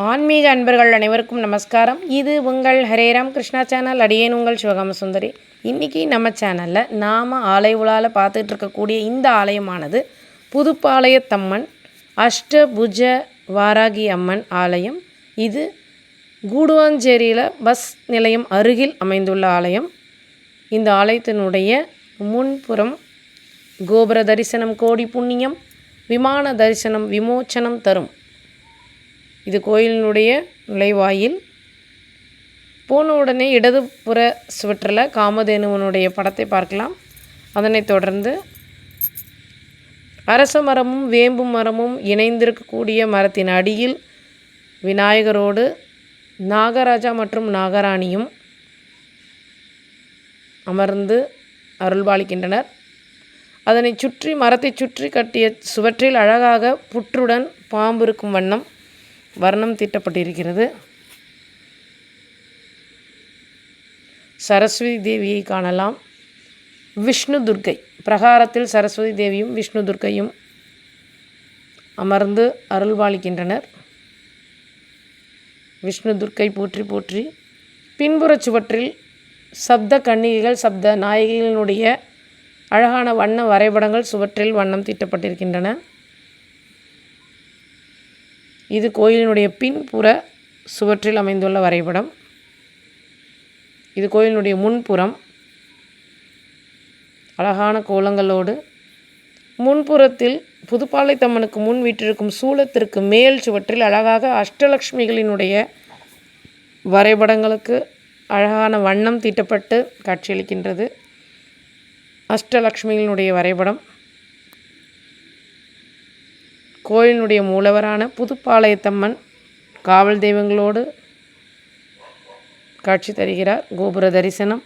ஆன்மீக அன்பர்கள் அனைவருக்கும் நமஸ்காரம். இது உங்கள் ஹரேராம் கிருஷ்ணா சேனல். அடியேன் உங்கள் சிவகாம சுந்தரி. இன்றைக்கி நம்ம சேனலில் நாம் ஆலய உலாவில் பார்த்துட்டு இருக்கக்கூடிய இந்த ஆலயமானது புதுப்பாளையத்தம்மன் அஷ்டபுஜ வாராகி அம்மன் ஆலயம். இது கூடுவாஞ்சேரியில் பஸ் நிலையம் அருகில் அமைந்துள்ள ஆலயம். இந்த ஆலயத்தினுடைய முன்புறம் கோபுர தரிசனம் கோடி புண்ணியம், விமான தரிசனம் விமோச்சனம் தரும். இது கோயிலினுடைய நுழைவாயில். போன உடனே இடதுபுற சுவற்றில் காமதேனுவனுடைய படத்தை பார்க்கலாம். அதனைத் தொடர்ந்து அரச மரமும் வேம்பு மரமும் இணைந்திருக்கக்கூடிய மரத்தின் அடியில் விநாயகரோடு நாகராஜா மற்றும் நாகராணியும் அமர்ந்து அருள்பாலிக்கின்றனர். அதனை சுற்றி மரத்தை சுற்றி கட்டிய சுவற்றில் அழகாக புற்றுடன் பாம்பு இருக்கும் வர்ணம் தீட்டப்பட்டிருக்கிறது. சரஸ்வதி தேவியை காணலாம். விஷ்ணு துர்க்கை பிரகாரத்தில் சரஸ்வதி தேவியும் விஷ்ணு துர்க்கையும் அமர்ந்து அருள்பாலிக்கின்றனர். விஷ்ணு துர்க்கை போற்றி போற்றி. பின்புற சுவற்றில் சப்த கன்னிகைகள் சப்த நாயகிகளினுடைய அழகான வண்ண வரைபடங்கள் சுவற்றில் வண்ணம் தீட்டப்பட்டிருக்கின்றன. இது கோயிலினுடைய பின்புற சுவற்றில் அமைந்துள்ள வரைபடம். இது கோயிலினுடைய முன்புறம் அழகான கோலங்களோடு. முன்புறத்தில் புதுப்பாளையத்தம்மனுக்கு முன் வீற்றிருக்கும் சூலத்திற்கு மேல் சுவற்றில் அழகாக அஷ்டலக்ஷ்மிகளினுடைய வரைபடங்களுக்கு அழகான வண்ணம் தீட்டப்பட்டு காட்சியளிக்கின்றது. அஷ்டலக்ஷ்மிகளினுடைய வரைபடம். கோயிலினுடைய மூலவரான புதுப்பாளையத்தம்மன் காவல் தெய்வங்களோடு காட்சி தருகிறார். கோபுர தரிசனம்.